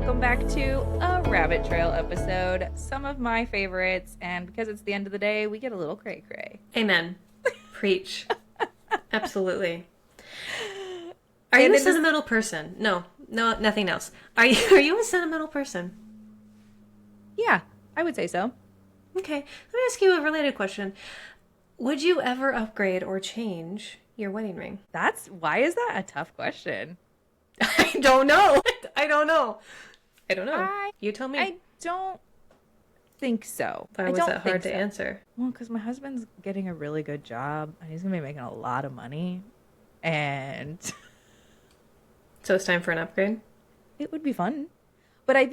welcome back to a rabbit trail episode. Some of my favorites, and because it's the end of the day, we get a little cray-cray. Amen. Preach. Absolutely. Are you a sentimental person? No, nothing else. Are you a sentimental person? Yeah, I would say so. Okay, let me ask you a related question. Would you ever upgrade or change your wedding ring? Why is that a tough question? I don't know. You tell me. I don't think so. Why was that hard to answer? Well, because my husband's getting a really good job, and he's going to be making a lot of money, and... So it's time for an upgrade? It would be fun. But I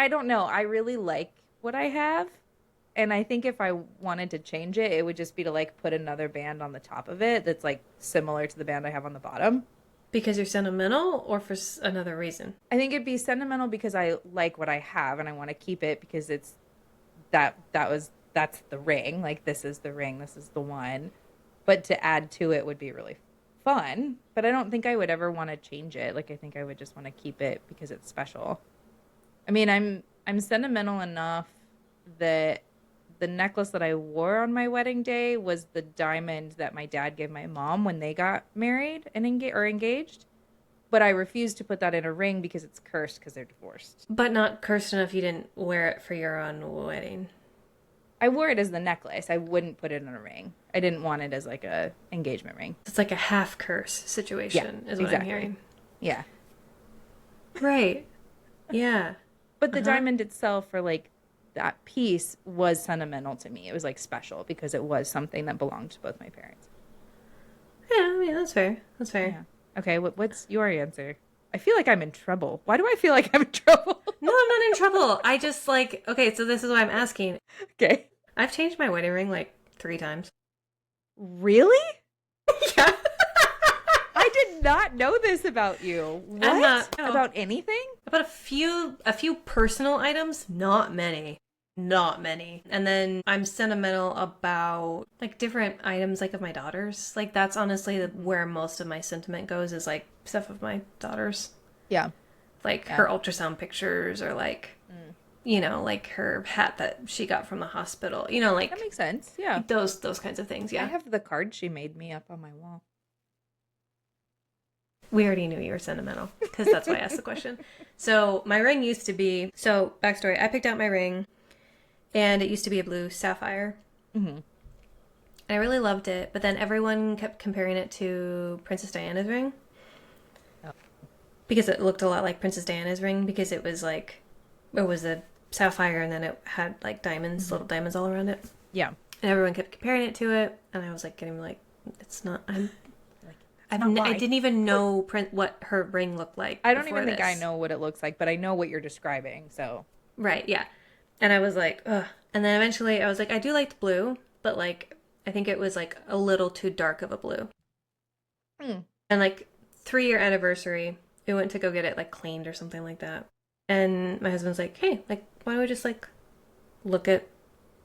don't know. I really like what I have. And I think if I wanted to change it, it would just be to like put another band on the top of it that's like similar to the band I have on the bottom. Because you're sentimental or for another reason? I think it'd be sentimental because I like what I have and I want to keep it because it's that's the ring. Like, this is the ring. This is the one. But to add to it would be really fun. But I don't think I would ever want to change it. Like, I think I would just want to keep it because it's special. I mean, I'm sentimental enough that the necklace that I wore on my wedding day was the diamond that my dad gave my mom when they got married and engaged. But I refused to put that in a ring because it's cursed because they're divorced. But not cursed enough you didn't wear it for your own wedding. I wore it as the necklace. I wouldn't put it in a ring. I didn't want it as like a engagement ring. It's like a half curse situation, is what exactly. I'm hearing. Yeah. Right. Yeah. But the diamond itself, for like that piece, was sentimental to me. It was like special because it was something that belonged to both my parents. Yeah, I mean, that's fair. That's fair. Yeah. Okay, what's your answer? I feel like I'm in trouble. Why do I feel like I'm in trouble? No, I'm not in trouble. I just like, okay, so this is what I'm asking. Okay. I've changed my wedding ring like 3 times. Really? Yeah. I did not know this about you. What? I'm not, no. About anything? About a few personal items, not many. Not many. And then I'm sentimental about like different items like of my daughter's. Like, that's honestly where most of my sentiment goes, is like stuff of my daughter's. Yeah. Like her ultrasound pictures, or like, you know, like her hat that she got from the hospital. You know, like... That makes sense, yeah. Like those kinds of things, yeah. I have the card she made me up on my wall. We already knew you were sentimental, because that's why I asked the question. So my ring used to be... So, backstory, I picked out my ring, and it used to be a blue sapphire. Mm-hmm. And I really loved it, but then everyone kept comparing it to Princess Diana's ring. Oh. Because it looked a lot like Princess Diana's ring, because it was like... It was a sapphire, and then it had like diamonds, little diamonds all around it. Yeah. And everyone kept comparing it to it, and I was like getting like, it's not... I didn't even know what her ring looked like. I don't even think I know what it looks like, but I know what you're describing, so. Right, yeah. And I was like, ugh. And then eventually I was like, I do like the blue, but like, I think it was like a little too dark of a blue. And like 3-year anniversary, we went to go get it like cleaned or something like that. And my husband's like, hey, like, why don't we just like look at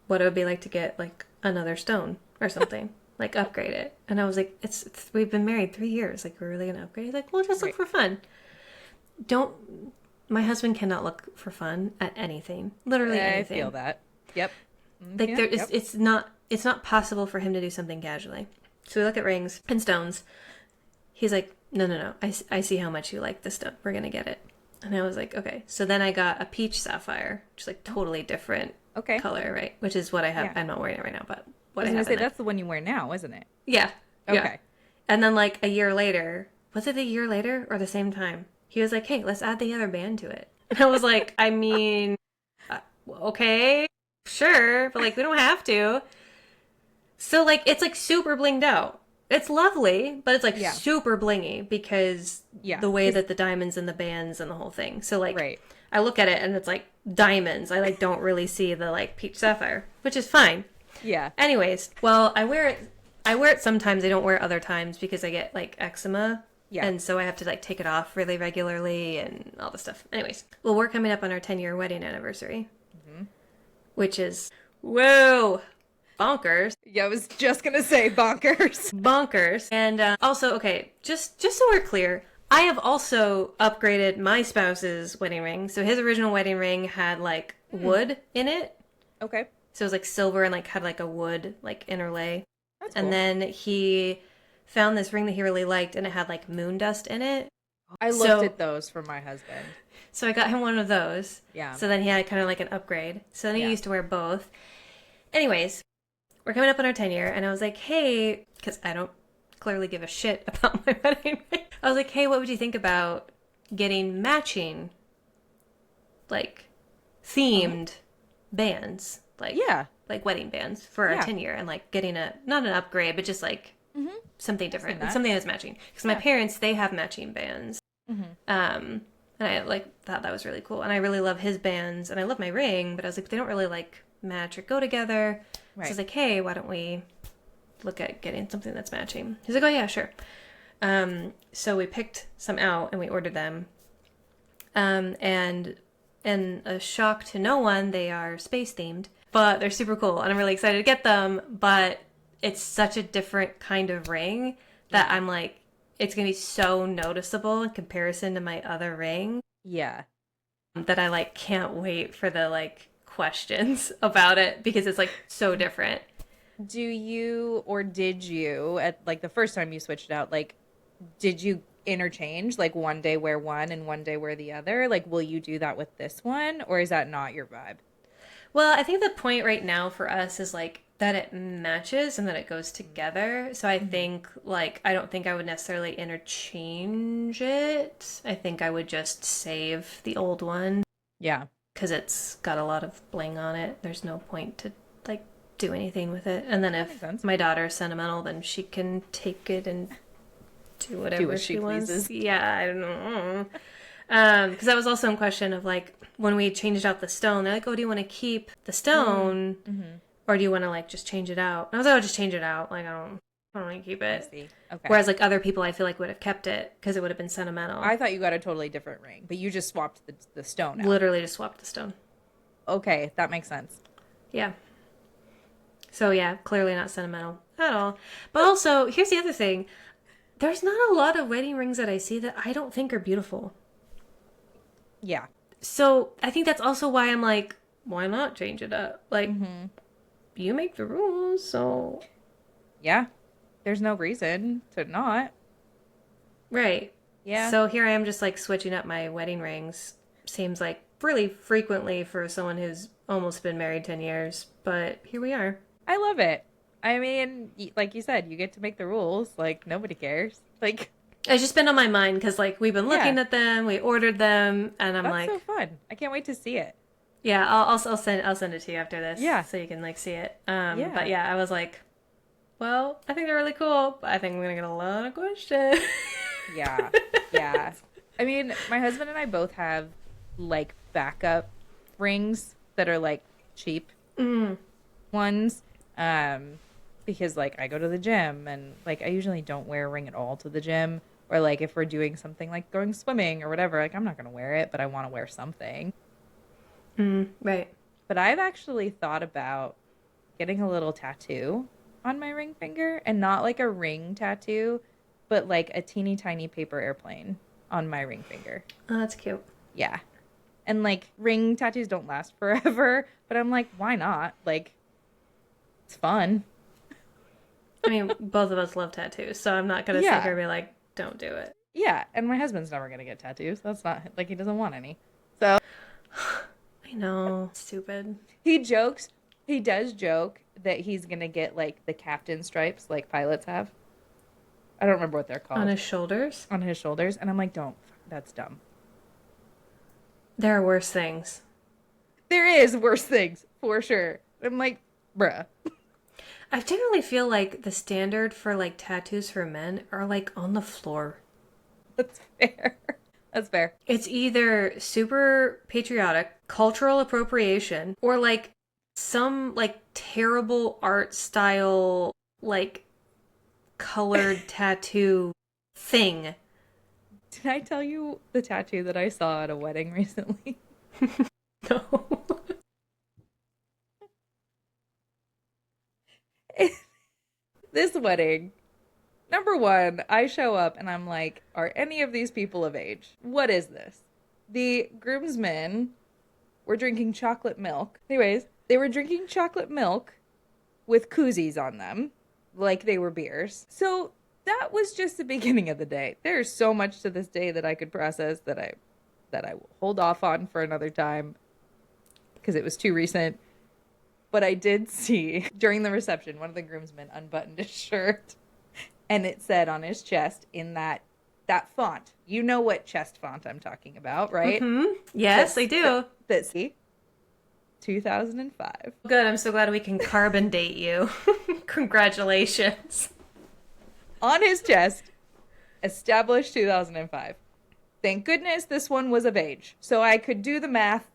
what it would be like to get like another stone or something. Like, upgrade it. And I was like, it's we've been married 3 years. Like, we're really going to upgrade? He's like, well, just look for fun. My husband cannot look for fun at anything. Literally anything. I feel that. Yep. Like, it's not possible for him to do something casually. So we look at rings and stones. He's like, no. I see how much you like this stone. We're going to get it. And I was like, okay. So then I got a peach sapphire, which is like totally different color, right? Which is what I have. Yeah. I'm not wearing it right now, but... I was going to say, that's the one you wear now, isn't it? Yeah. Okay. Yeah. And then, like, a year later, was it a year later or the same time? He was like, hey, let's add the other band to it. And I was like, I mean, okay, sure, but, like, we don't have to. So, like, it's, like, super blinged out. It's lovely, but it's, like, super blingy because the way that the diamonds and the bands and the whole thing. So, like, I look at it and it's, like, diamonds. I, like, don't really see the, like, peach sapphire, which is fine. Yeah. Anyways, well, I wear it sometimes. I don't wear it other times because I get like eczema. Yeah. And so I have to like take it off really regularly and all this stuff. Anyways, well, we're coming up on our 10-year wedding anniversary, which is, whoa, bonkers. Yeah, I was just going to say bonkers. Bonkers. And also, okay, just so we're clear, I have also upgraded my spouse's wedding ring. So his original wedding ring had like Hmm. wood in it. Okay. So it was like silver and like had like a wood like interlay. That's And cool. then he found this ring that he really liked and it had like moon dust in it. I looked So at those for my husband. so I got him one of those. Yeah. So then he had kind of like an upgrade. So then he Yeah. used to wear both. Anyways, we're coming up on our 10-year and I was like, "Hey, cuz I don't clearly give a shit about my wedding ring." I was like, "Hey, what would you think about getting matching like Oh. themed bands, Yeah. like wedding bands for our Yeah. 10-year and like getting a not an upgrade, but just like Hmm. something I've seen different and that. something that's matching." Because my Yeah. parents, they have matching bands. Hmm. And I like thought that was really cool. And I really love his bands and I love my ring, but I was like, they don't really like match or go together. So I was Right. like, hey, why don't we look at getting something that's matching? He's like, oh yeah, sure. So we picked some out and we ordered them. And in a shock to no one, they are space themed, but they're super cool and I'm really excited to get them. But it's such a different kind of ring that Yeah. I'm like, it's gonna be so noticeable in comparison to my other ring Yeah. that I like can't wait for the like questions about it because it's like so different. Do you or did you at like the first time you switched it out, like did you interchange like one day wear one and one day wear the other? Like will you do that with this one or is that not your vibe? Well, I think the point right now for us is like that it matches and that it goes together. So I Hmm. think like I don't think I would necessarily interchange it. I think I would just save the old one Yeah. because it's got a lot of bling on it. There's no point to like do anything with it. And then That makes if sense. my daughter's sentimental, then she can take it and do Do whatever as she she wants. pleases. Yeah, I don't know. Because that was also in question of like when we changed out the stone, they're like, "Oh, do you want to keep the Mm. stone, Hmm. or do you want to like just change it out?" And I was like, "I'll just change it out. Like I don't want to keep I it." see. Okay. Whereas like other people, I feel like would have kept it because it would have been sentimental. I thought you got a totally different ring, but you just swapped the stone out. Literally just swapped the stone. Okay, that makes sense. Yeah. So yeah, clearly not sentimental at all. But also, here's the other thing: there's not a lot of wedding rings that I see that I don't think are beautiful. Yeah. So I think that's also why I'm like, why not change it up? Like, Hmm. you make the rules, so Yeah. There's no reason to not. right. Yeah. So here I am just like switching up my wedding rings. Seems like really frequently for someone who's almost been married 10 years, but here we are. I love it. I mean, like you said, you get to make the rules. Like nobody cares. Like, It's just been on my mind because like we've been yeah, looking at them, we ordered them, and I'm that's so like, fun. I can't wait to see it. yeah, I'll send it to you after this Yeah. so you can like see it. But Yeah. yeah, I was like, well, I think they're really cool, but I think I'm gonna get a lot of questions. Yeah. Yeah. I mean, my husband and I both have like backup rings that are like cheap Mm, ones. Because like I go to the gym and like I usually don't wear a ring at all to the gym. Or like if we're doing something like going swimming or whatever, like I'm not gonna wear it, but I want to wear something. right. But I've actually thought about getting a little tattoo on my ring finger and not like a ring tattoo, but like a teeny tiny paper airplane on my ring finger. Oh, that's cute. Yeah. And like ring tattoos don't last forever, but I'm like, why not? Like, it's fun. I mean, both of us love tattoos, so I'm not gonna sit here Yeah. and be like, don't do it. Yeah. And my husband's never going to get tattoos. That's not like he doesn't want any. So I know, stupid. he jokes, he does joke that he's going to get like the captain stripes like pilots have. I don't remember what they're On called his shoulders, on his shoulders. And I'm like, don't. That's dumb. there are worse things. There is worse things for sure. I'm like, bruh. I generally feel like the standard for like tattoos for men are like on the floor. That's fair. That's fair. It's either super patriotic, cultural appropriation, or like some like terrible art style, like colored tattoo thing. Did I tell you the tattoo that I saw at a wedding recently? No. This wedding, Number one, I show up and I'm like, are any of these people of age? What is this? The groomsmen were drinking chocolate milk. Anyways, they were drinking chocolate milk with koozies on them, like they were beers. So that was just the beginning of the day. There's so much to this day that I could process that I will hold off on for another time because it was too recent. But I did see during the reception, one of the groomsmen unbuttoned his shirt and it said on his chest in that font. You know what chest font I'm talking about, right? Mm-hmm. Yes, I do. That's see 2005. Good. I'm so glad we can carbon date you. Congratulations. On his chest, established 2005. Thank goodness this one was of age, so I could do the math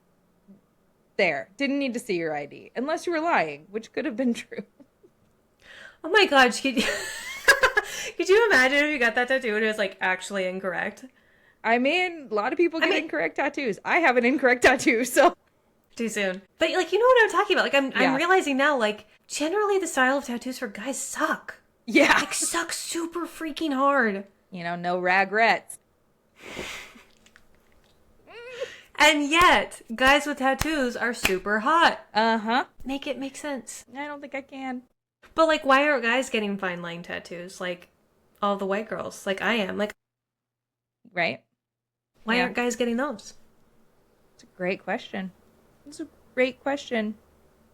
there. Didn't need to see your ID, unless you were lying, which could have been true. Oh my God. Could you imagine if you got that tattoo and it was like actually incorrect? I mean, a lot of people get incorrect tattoos. I have an incorrect tattoo, so Too soon. But like, you know what I'm talking about? Like, I'm Yeah. realizing now, like, generally the style of tattoos for guys suck. yeah. Like, suck super freaking hard. You know, no regrets. And yet, guys with tattoos are super hot. Uh-huh. Make it make sense. I don't think I can. But like, why aren't guys getting fine line tattoos? Like, all the white girls. Like, I am. Like, Right? why Yeah. aren't guys getting those? It's a great question. It's a great question.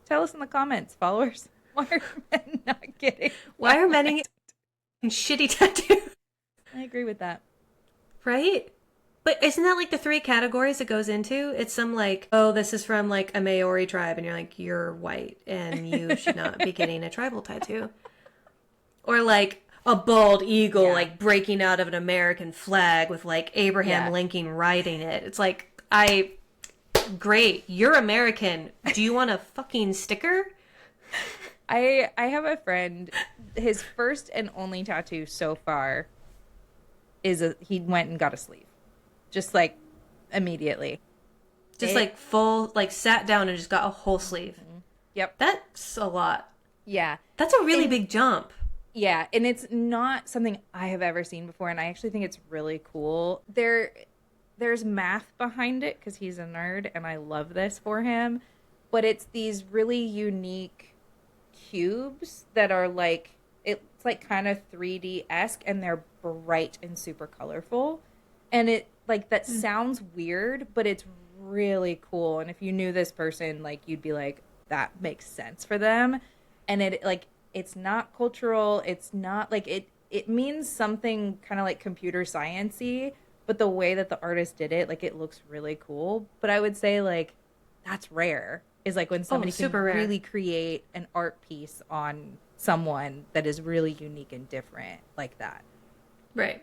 Tell us in the comments, followers. Why are men not getting? Why are men getting shitty tattoos? I agree with that. Right? But isn't that like the three categories it goes into? It's some like, oh, this is from like a Maori tribe, and you're like, you're white, and you should not be getting a tribal tattoo. Or like a bald eagle, Yeah. like breaking out of an American flag with like Abraham Yeah. Lincoln riding it. It's like, great, you're American. Do you want a fucking sticker? I have a friend, his first and only tattoo so far is he went and got a sleeve. Just like immediately. Just It- like full, like sat down and just got a whole sleeve. Yep. That's a lot. Yeah. That's a really big jump. Yeah, and it's not something I have ever seen before, and I actually think it's really cool. There's math behind it because he's a nerd, and I love this for him. But it's these really unique cubes that are like it's like kind of 3D-esque, and they're bright and super colorful. And it like that sounds weird, but it's really cool. And if you knew this person, like you'd be like, that makes sense for them. And it like it's not cultural. It's not like it means something kind of like computer science-y, but the way that the artist did it, like it looks really cool. But I would say like that's rare. Is like when somebody can super rare. really create an art piece on someone that is really unique and different like that. Right.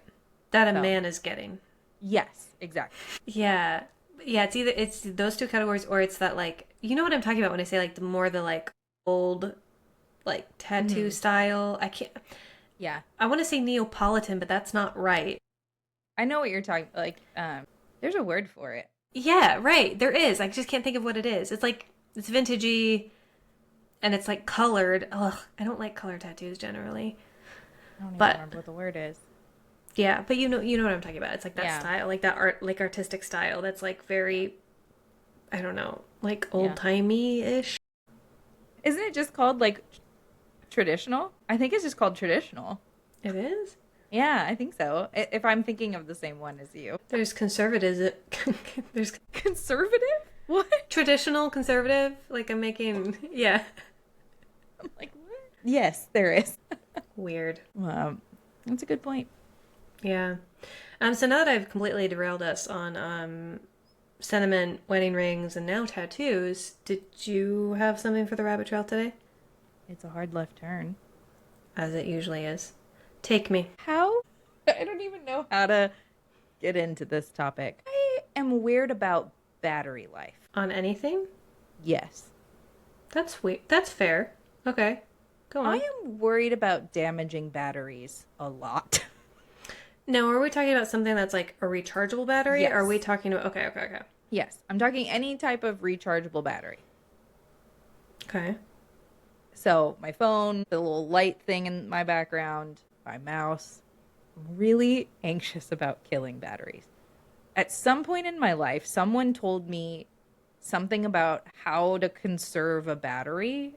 That a So. man is getting. Yes, exactly. Yeah. Yeah, it's those two categories, or it's that like, you know what I'm talking about when I say like the like old like tattoo style. Yeah. I want to say Neapolitan, but that's not right. I know what you're talking like there's a word for it. Yeah, right. There is. I just can't think of what it is. It's like it's vintagey and it's like colored. Ugh, I don't like color tattoos generally. I don't even But- remember what the word is. Yeah, but you know what I'm talking about. It's like that Yeah. style, like that artistic style that's like very, I don't know, like Yeah. old-timey-ish. Isn't it just called like traditional? I think it's just called traditional. It is? Yeah, I think so. If I'm thinking of the same one as you. There's conservatism. There's Conservative? What? traditional conservative. Like I'm making, yeah. I'm like, what? Yes, there is. Weird. That's a good point. Yeah. So now that I've completely derailed us on sentiment, wedding rings, and now tattoos, did you have something for the rabbit trail today? It's a hard left turn. As it usually is. Take me. How? I don't even know how to get into this topic. I am weird about battery life. On anything? Yes. That's weird. That's fair. Okay. Go on. I am worried about damaging batteries a lot. Now, are we talking about something that's like a rechargeable battery? Yes. Or are we talking about... Okay. Yes, I'm talking any type of rechargeable battery. Okay. So my phone, the little light thing in my background, my mouse. I'm really anxious about killing batteries. At some point in my life, someone told me something about how to conserve a battery,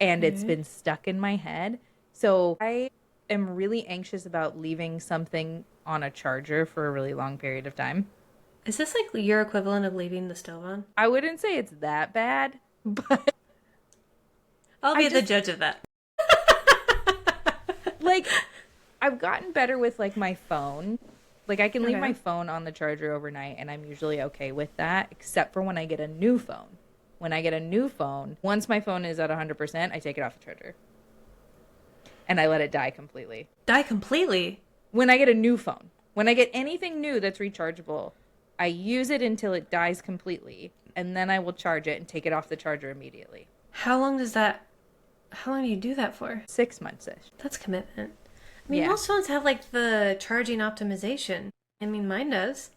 and it's Okay. been stuck in my head. So I am really anxious about leaving something on a charger for a really long period of time. Is this like your equivalent of leaving the stove on? I wouldn't say it's that bad, but I'll I be the just judge of that. like I've gotten better with like my phone. Like I can leave my Okay. phone on the charger overnight and I'm usually okay with that, except for when I get a new phone. When I get a new phone, once my phone is at 100%, I take it off the charger and I let it die completely. Die completely. When I get a new phone, when I get anything new that's rechargeable, I use it until it dies completely and then I will charge it and take it off the charger immediately. How long does that? How long do you do that for? 6 months ish. That's commitment. I mean, Yeah. most phones have like the charging optimization. I mean, mine does.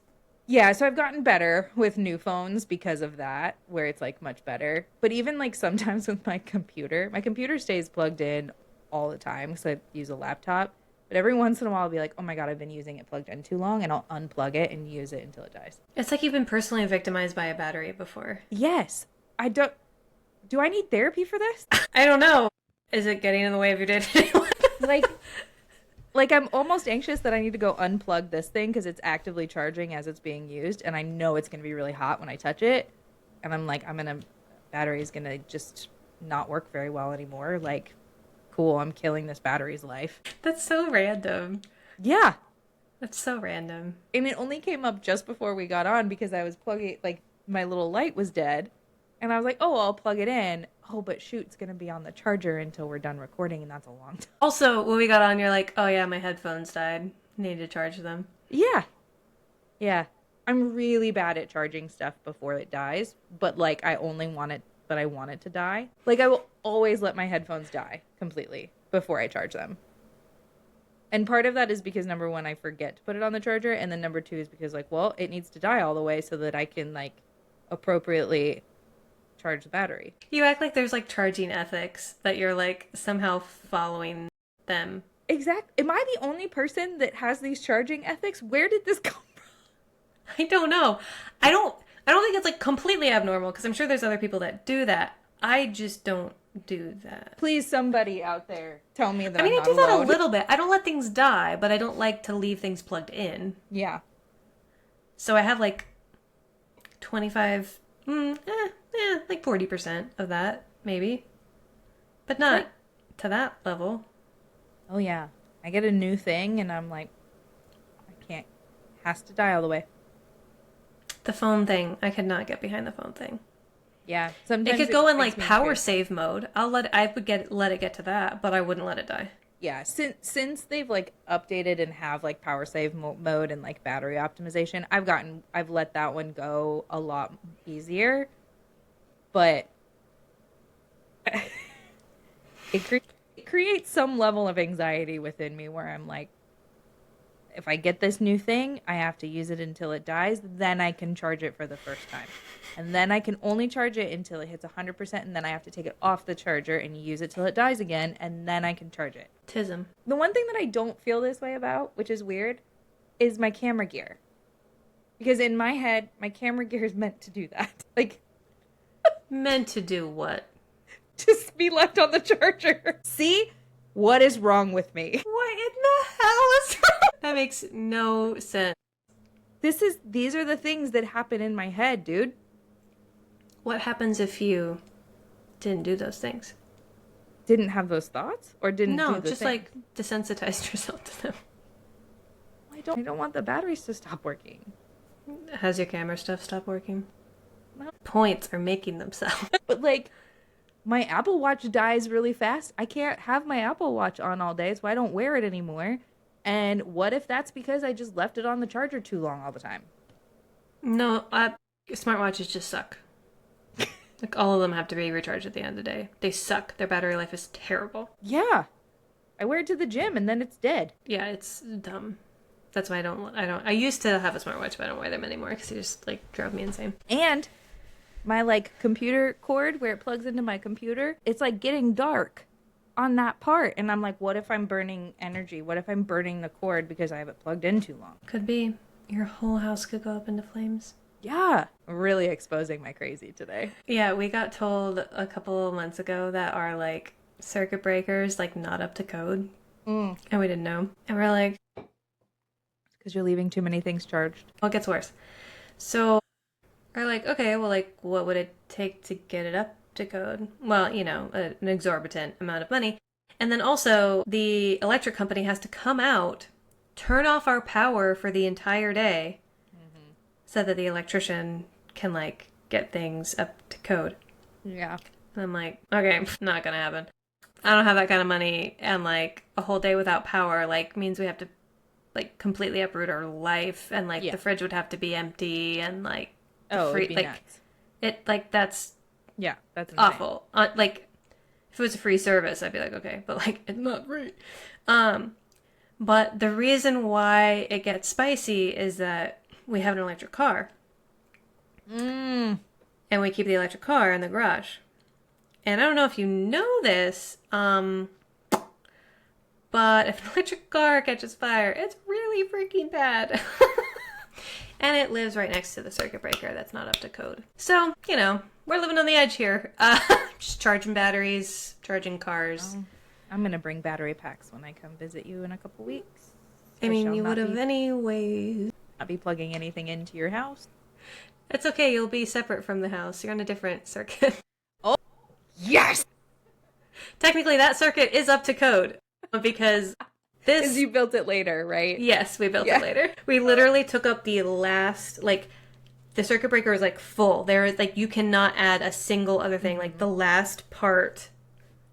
Yeah, so I've gotten better with new phones because of that, where it's like much better. But even like sometimes with my computer stays plugged in all the time because I use a laptop. But every once in a while, I'll be like, oh my God, I've been using it plugged in too long, and I'll unplug it and use it until it dies. It's like you've been personally victimized by a battery before. Yes, I don't. Do I need therapy for this? I don't know. Is it getting in the way of your day-to-day life? Like, like I'm almost anxious that I need to go unplug this thing because it's actively charging as it's being used, and I know it's going to be really hot when I touch it. And I'm like, battery is gonna just not work very well anymore. Like, cool, I'm killing this battery's life. That's so random. Yeah. That's so random. And it only came up just before we got on because I was plugging, like, my little light was dead. And I was like, oh, I'll plug it in. Oh, but shoot, it's gonna be on the charger until we're done recording, and that's a long time. Also, when we got on, you're like, oh yeah, my headphones died. Need to charge them. Yeah. Yeah. I'm really bad at charging stuff before it dies, but like I only want it, but I want it to die. Like I will always let my headphones die completely before I charge them. And part of that is because number one, I forget to put it on the charger, and then number two is because like, well, it needs to die all the way so that I can like appropriately charge the battery. You act like there's like charging ethics that you're like somehow following them. Exactly. Am I the only person that has these charging ethics? Where did this come from? I don't know. I don't think it's like completely abnormal because I'm sure there's other people that do that. I just don't do that. Please, somebody out there, tell me that I mean, I'm I not do that a alone. little bit. I don't let things die, but I don't like to leave things plugged in. Yeah. So I have like 25, like 40% of that, maybe. But not Like, to that level. oh yeah. I get a new thing and I'm like, I can't. Has to die all the way. The phone thing, I could not get behind the phone thing. Yeah. It Sometimes could go in makes like me power scared. save mode. Let it get to that, but I wouldn't let it die. Yeah. Since they've like updated and have like power save mode and like battery optimization, I've let that one go a lot easier. But it creates some level of anxiety within me where I'm like, if I get this new thing, I have to use it until it dies. Then I can charge it for the first time. And then I can only charge it until it hits 100%. And then I have to take it off the charger and use it till it dies again. And then I can charge it. Tism. The one thing that I don't feel this way about, which is weird, is my camera gear. Because in my head, my camera gear is meant to do that. Like, Meant to do what? just be left on the charger. See? What is wrong with me? What in the hell is that? That makes no sense. These are the things that happen in my head, dude. What happens if you didn't do those things? Didn't have those thoughts or didn't No, do the just thing? like desensitized yourself to them. I don't want the batteries to stop working. Has your camera stuff stopped working? No. Points are making themselves. But like my Apple Watch dies really fast. I can't have my Apple Watch on all day, so I don't wear it anymore. And what if that's because I just left it on the charger too long all the time? No, smartwatches just suck. Like all of them have to be recharged at the end of the day. They suck. Their battery life is terrible. Yeah. I wear it to the gym and then it's dead. Yeah, it's dumb. That's why I used to have a smartwatch, but I don't wear them anymore because they just like drove me insane. And my like computer cord where it plugs into my computer, it's like getting dark. on that part. And I'm like, what if I'm burning energy? What if I'm burning the cord because I have it plugged in too long? Could be. Your whole house could go up into flames. Yeah. Really exposing my crazy today. Yeah, we got told a couple of months ago that our like circuit breakers like not up to code. Mm. And we didn't know. And we're like, Because you're leaving too many things charged. well, it gets worse. So we're like, okay, well, like, what would it take to get it up to code? Well, you know, an exorbitant amount of money. And then also, the electric company has to come out, turn off our power for the entire day, so that the electrician can, like, get things up to code. Yeah. And I'm like, okay, not gonna happen. I don't have that kind of money, and, like, a whole day without power, like, means we have to, like, completely uproot our life, and, like, the fridge would have to be empty, and, like, it'd be like, nuts. it, like, that's that's insane. awful. Like, if it was a free service, I'd be like, okay, but like, it's not free. But the reason why it gets spicy is that we have an electric car. And we keep the electric car in the garage. And I don't know if you know this, but if an electric car catches fire, it's really freaking bad. And it lives right next to the circuit breaker that's not up to code. So, you know, we're living on the edge here. Just charging batteries, charging cars. Oh, I'm going to bring battery packs when I come visit you in a couple weeks. I mean, you would have anyways. Not be plugging anything into your house. It's okay, you'll be separate from the house. You're on a different circuit. Oh, yes! Technically, that circuit is up to code. Because this... Because you built it later, right? Yes, we built it later. We literally took up the last, like, the circuit breaker is, like, full. There is, like, you cannot add a single other thing. Like, the last part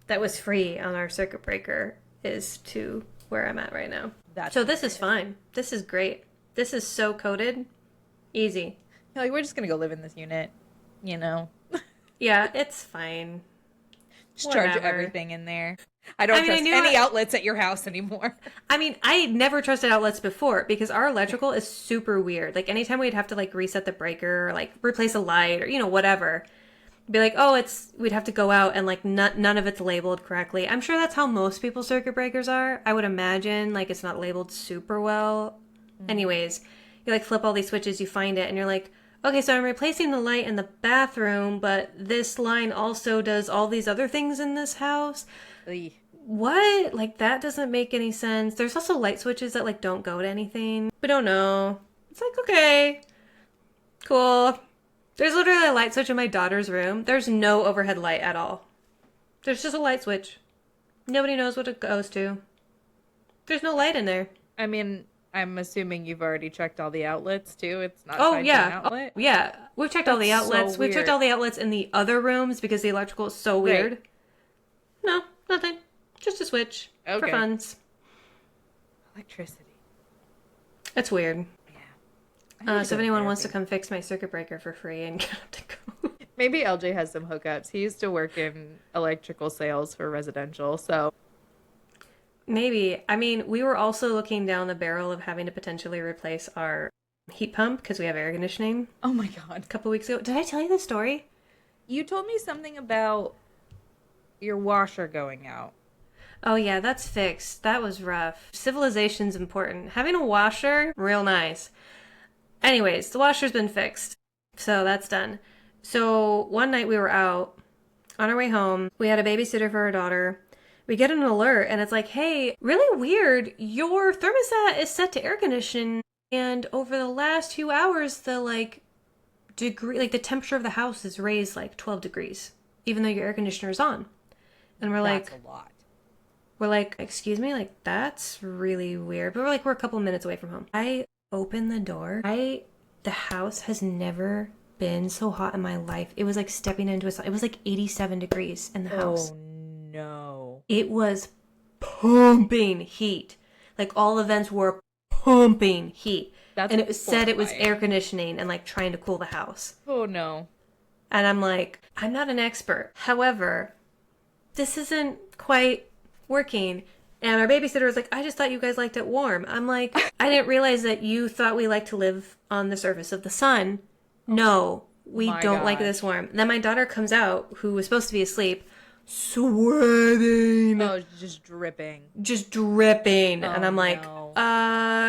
that was free on our circuit breaker is to where I'm at right now. So this is fine. This is great. This is so coded. Easy. You're like, we're just going to go live in this unit, you know? Yeah, it's fine. Just charge everything in there. I don't trust any outlets at your house anymore. I mean, I never trusted outlets before because our electrical is super weird. Like, anytime we'd have to, like, reset the breaker or, like, replace a light or, you know, whatever, be like, oh, we'd have to go out and, like, none of it's labeled correctly. I'm sure that's how most people's circuit breakers are. I would imagine, like, it's not labeled super well. Anyways, you, like, flip all these switches, you find it, and you're like, okay, so I'm replacing the light in the bathroom, but this line also does all these other things in this house. What? Like, that doesn't make any sense. There's also light switches that, like, don't go to anything. We don't know. It's like, okay, cool. There's literally a light switch in my daughter's room. There's no overhead light at all. There's just a light switch. Nobody knows what it goes to. There's no light in there. I mean, I'm assuming you've already checked all the outlets, too. It's not oh, tied yeah. to an outlet. Oh, yeah. We've checked all the outlets. We've checked all the outlets in the other rooms because the electrical is so weird. Right. No, nothing. Just a switch for funds. Electricity. It's weird. Yeah. So if anyone wants to come fix my circuit breaker for free and get up to go. Maybe LJ has some hookups. He used to work in electrical sales for residential, so. Maybe. I mean, we were also looking down the barrel of having to potentially replace our heat pump because we have air conditioning. Oh my God. A couple weeks ago. Did I tell you this story? You told me something about your washer going out. Oh yeah, that's fixed. That was rough. Civilization's important. Having a washer, real nice. Anyways, the washer's been fixed. So that's done. So one night we were out on our way home. We had a babysitter for our daughter. We get an alert and it's like, hey, really weird. Your thermostat is set to air condition. And over the last few hours, the the temperature of the house is raised like 12 degrees, even though your air conditioner is on. And we're That's a lot. We're like, excuse me, like, that's really weird. But we're a couple minutes away from home. I open the door. The house has never been so hot in my life. It was like stepping into it was like 87 degrees in the house. Oh no. It was pumping heat. Like, all the vents were pumping heat. And it said it was air conditioning and like trying to cool the house. Oh no. And I'm like, I'm not an expert. However, this isn't quite working. And our babysitter was like, I just thought you guys liked it warm. I'm like, I didn't realize that you thought we like to live on the surface of the sun. No, we don't like this warm. Then my daughter comes out, who was supposed to be asleep, sweating, Oh, it's just dripping. just dripping. And Oh I'm like, no.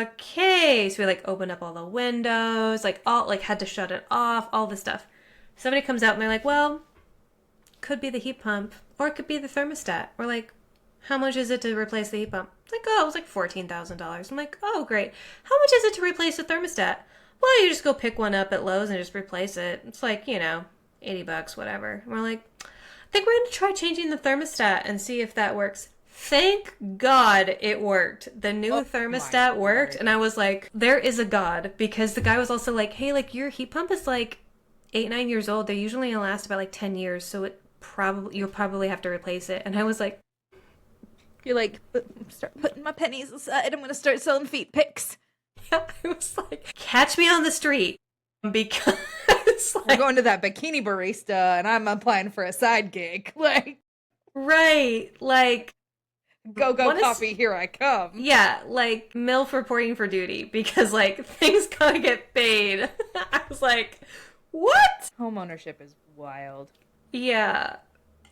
okay. So we like opened up all the windows, like all like had to shut it off, all this stuff. Somebody comes out and they're like, well, could be the heat pump or it could be the thermostat. We're like, how much is it to replace the heat pump? It's like, oh, it was like $14,000. I'm like, oh, great. How much is it to replace the thermostat? Well, you just go pick one up at Lowe's and just replace it. It's like, $80, whatever. And we're like, I think we're going to try changing the thermostat and see if that works. Thank God it worked. The new thermostat worked. Lord. And I was like, there is a God. Because the guy was also like, hey, like your heat pump is like 8, 9 years old. They usually only last about like 10 years. So you'll probably have to replace it. And I was like, You're like, start putting my pennies aside. I'm gonna start selling feet pics. yeah, I was like, catch me on the street. Because We're going to that bikini barista, and I'm applying for a side gig. Like, right, like go coffee, here I come. yeah, like MILF reporting for duty because like things gotta get paid. I was like, what? Home ownership is wild. Yeah,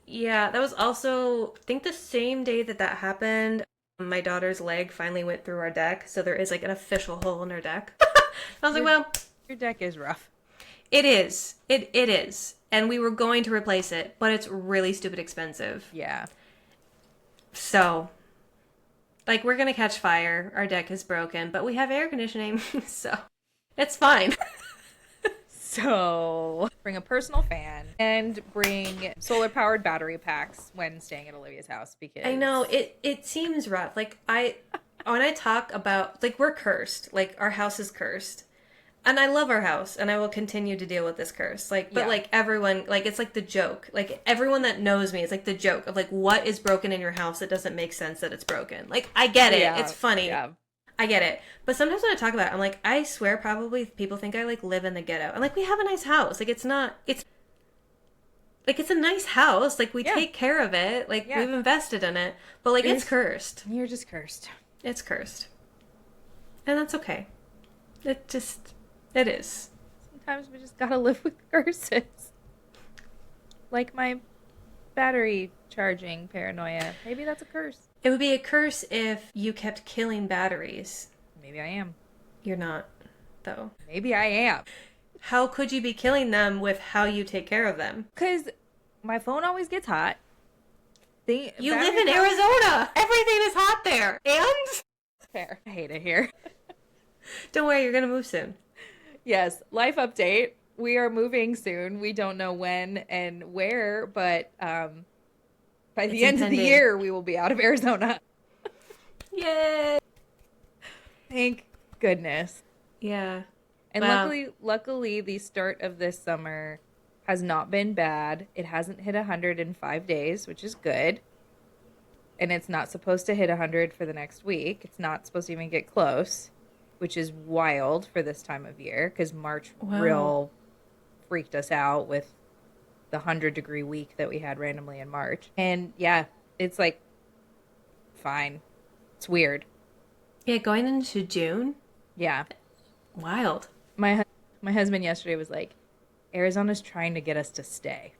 yeah. That was also I think the same day that happened. My daughter's leg finally went through our deck, so there is like an official hole in our deck. I was like, well, Your deck is rough. it is. It is. And we were going to replace it, but it's really stupid expensive. Yeah. So, like, we're gonna catch fire. Our deck is broken, but we have air conditioning, so it's fine. So, bring a personal fan and bring solar powered battery packs when staying at Olivia's house because I know it seems rough. Like when I talk about like we're cursed, like our house is cursed. And I love our house and I will continue to deal with this curse. Like but Yeah. like everyone like it's like the joke. Like everyone that knows me, it's like the joke of like what is broken in your house that doesn't make sense that it's broken. Like I get it. Yeah, It's funny. yeah. I get it. But sometimes when I talk about it, I'm like, I swear probably people think I like live in the ghetto. And like we have a nice house. Like it's not it's like it's a nice house. Like we Yeah. take care of it. Like Yeah. we've invested in it. But like it's cursed. You're just cursed. It's cursed. And that's okay. It is. Sometimes we just gotta live with curses. Like my battery charging paranoia. Maybe that's a curse. It would be a curse if you kept killing batteries. Maybe I am. You're not, though. Maybe I am. How could you be killing them with how you take care of them? Because my phone always gets hot. You live in Arizona. Everything is hot there. And? Fair. I hate it here. Don't worry, you're going to move soon. Yes, life update. We are moving soon. We don't know when and where, but by the end of the year, we will be out of Arizona. Yay! Thank goodness. Yeah. And Wow. luckily, the start of this summer has not been bad. It hasn't hit 100 in 5 days, which is good. And it's not supposed to hit 100 for the next week. It's not supposed to even get close, which is wild for this time of year because March real freaked us out with the 100-degree week that we had randomly in March. And yeah, it's like fine. It's weird. Yeah, going into June? Yeah. Wild. My husband yesterday was like, Arizona's trying to get us to stay.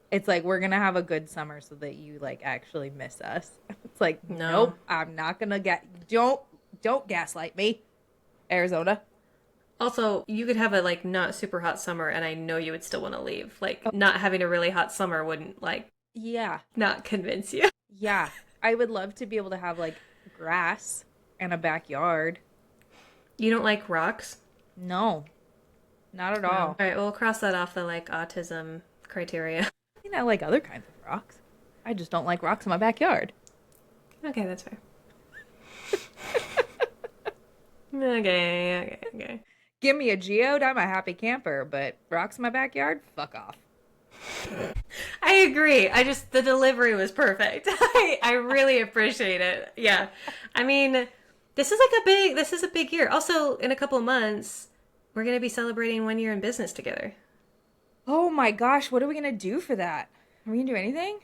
It's like we're gonna have a good summer so that you like actually miss us. It's like No. nope, I'm not gonna don't gaslight me, Arizona. Also, you could have a like not super hot summer and I know you would still want to leave. Like not having a really hot summer wouldn't like Yeah, not convince you. yeah. I would love to be able to have like grass and a backyard. You don't like rocks? No, not at all. All right, we'll cross that off the like autism criteria. I mean, I like other kinds of rocks. I just don't like rocks in my backyard. Okay, that's fair. Okay. Give me a geode, I'm a happy camper, but rocks in my backyard? Fuck off. I agree. The delivery was perfect. I really appreciate it. Yeah. I mean, this is a big year. Also, in a couple of months, we're going to be celebrating 1 year in business together. Oh my gosh, what are we gonna do for that? Are we gonna do anything?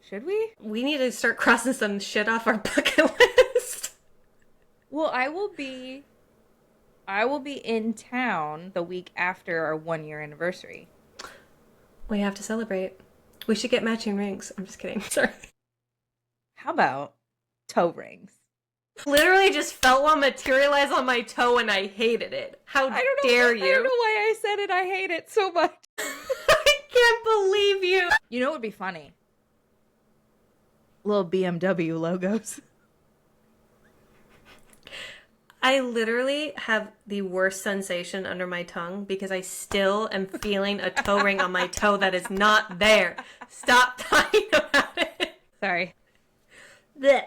Should we? We need to start crossing some shit off our bucket list. Well, I will be in town the week after our 1 year anniversary. We have to celebrate. We should get matching rings. I'm just kidding. Sorry. How about toe rings? Literally just felt one materialize on my toe and I hated it. How dare you? I don't know why I said it. I hate it so much. I can't believe you. You know what would be funny? Little BMW logos. I literally have the worst sensation under my tongue because I still am feeling a toe ring on my toe that is not there. Stop talking about it. Sorry. Blech.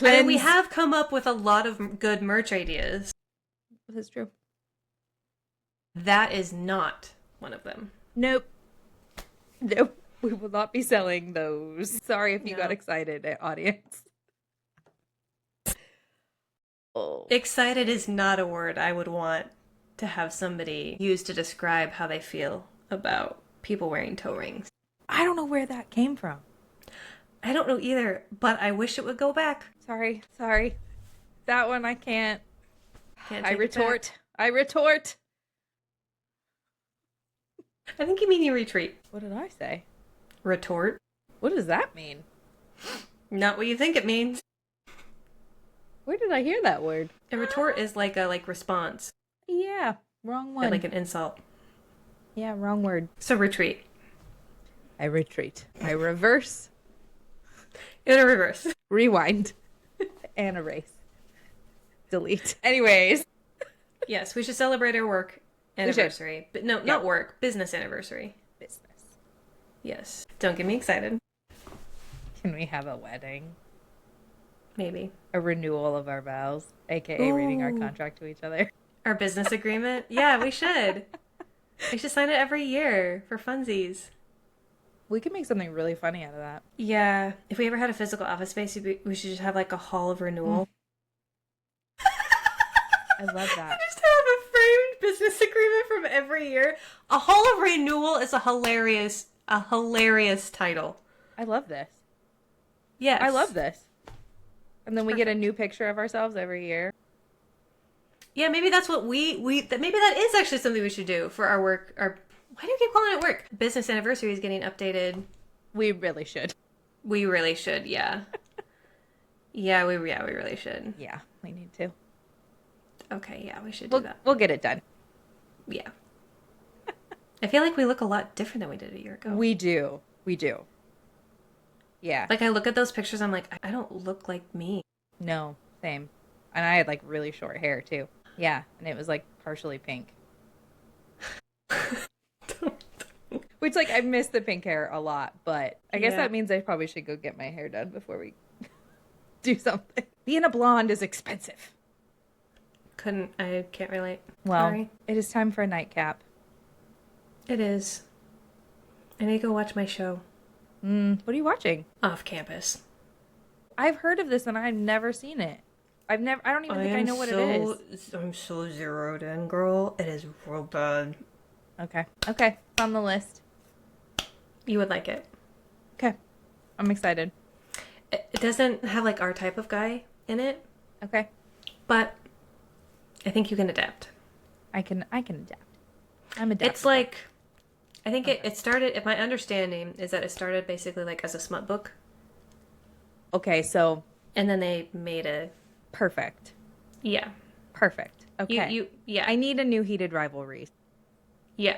I mean, we have come up with a lot of good merch ideas. That's true. That is not one of them. Nope. Nope. We will not be selling those. Sorry if you got excited, audience. Oh. Excited is not a word I would want to have somebody use to describe how they feel about people wearing toe rings. I don't know where that came from. I don't know either, but I wish it would go back. Sorry. That one I can't. Can't I take it retort. back. I retort. I think you mean you retreat. What did I say? Retort? What does that mean? Not what you think it means. Where did I hear that word? A retort is like a response. Yeah, wrong one. Like an insult. Yeah, wrong word. So retreat. I retreat. I reverse. In a reverse. Rewind. And erase. Delete. Anyways. Yes, we should celebrate our work anniversary. But no, not work. Business anniversary. Business. Yes. Don't get me excited. Can we have a wedding? Maybe. A renewal of our vows, aka reading our contract to each other. Our business agreement? Yeah, we should. We should sign it every year for funsies. We could make something really funny out of that. Yeah. If we ever had a physical office space, we should just have like a hall of renewal. I love that. Just have a framed business agreement from every year. A hall of renewal is a hilarious title. I love this. Yes. I love this. And then we get a new picture of ourselves every year. Yeah, maybe that's what maybe that is actually something we should do for our work. Why do you keep calling it work? Business anniversary is getting updated. We really should. We really should, yeah. we really should. Yeah, we need to. Okay, yeah, we should do that. We'll get it done. Yeah. I feel like we look a lot different than we did a year ago. We do. Yeah. Like I look at those pictures, I'm like, I don't look like me. No, same. And I had like really short hair too. Yeah, and it was like partially pink. Which like I miss the pink hair a lot, but I guess that means I probably should go get my hair done before we do something. Being a blonde is expensive. I can't relate. Well, Sorry. It is time for a nightcap. It is. I need to go watch my show. What are you watching? Off campus. I've heard of this and I've never seen it. I don't even think I know what it is. I'm so zeroed in, girl. It is real bad. Okay. It's on the list. You would like it. Okay. I'm excited. It doesn't have like our type of guy in it. Okay. But I think you can adapt. I can adapt. I'm adaptable. It's like, I think it started, if my understanding is that it started basically like as a smut book. Okay, so. And then they made a. Perfect. Yeah. Perfect. Okay. Yeah. I need a new heated rivalry. Yeah.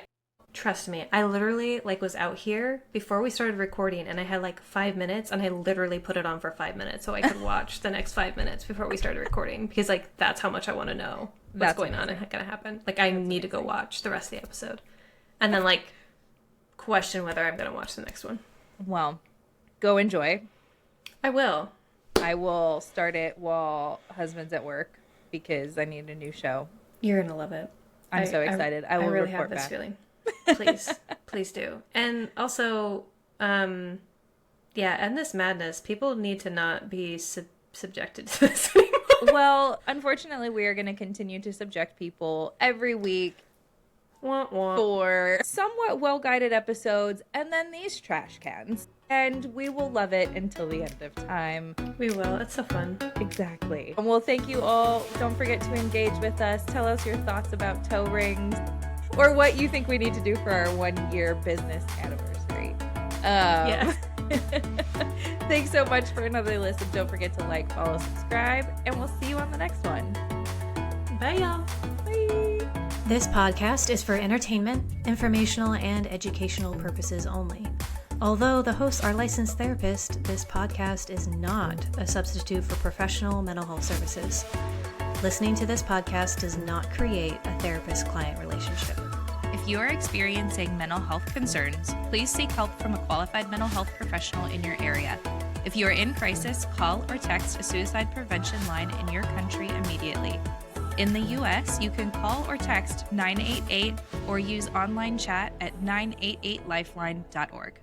Trust me. I literally was out here before we started recording and I had 5 minutes and I literally put it on for 5 minutes so I could watch the next 5 minutes before we started recording because that's how much I want to know what's going on and going to happen. I need to go watch the rest of the episode and then question whether I'm going to watch the next one. Well, go enjoy. I will. I will start it while husband's at work because I need a new show. You're going to love it. I'm so excited. I will really report have this back. feeling. Please do. And also, end this madness. People need to not be subjected to this anymore. Well, unfortunately, we are going to continue to subject people every week for somewhat well-guided episodes and then these trash cans. And we will love it until the end of time. We will. It's so fun. Exactly. Well, thank you all. Don't forget to engage with us. Tell us your thoughts about toe rings or what you think we need to do for our 1-year business anniversary. Yeah. Thanks so much for another listen. Don't forget to like, follow, subscribe, and we'll see you on the next one. Bye, y'all. Bye. This podcast is for entertainment, informational, and educational purposes only. Although the hosts are licensed therapists, this podcast is not a substitute for professional mental health services. Listening to this podcast does not create a therapist-client relationship. If you are experiencing mental health concerns, please seek help from a qualified mental health professional in your area. If you are in crisis, call or text a suicide prevention line in your country immediately. In the U.S., you can call or text 988 or use online chat at 988lifeline.org.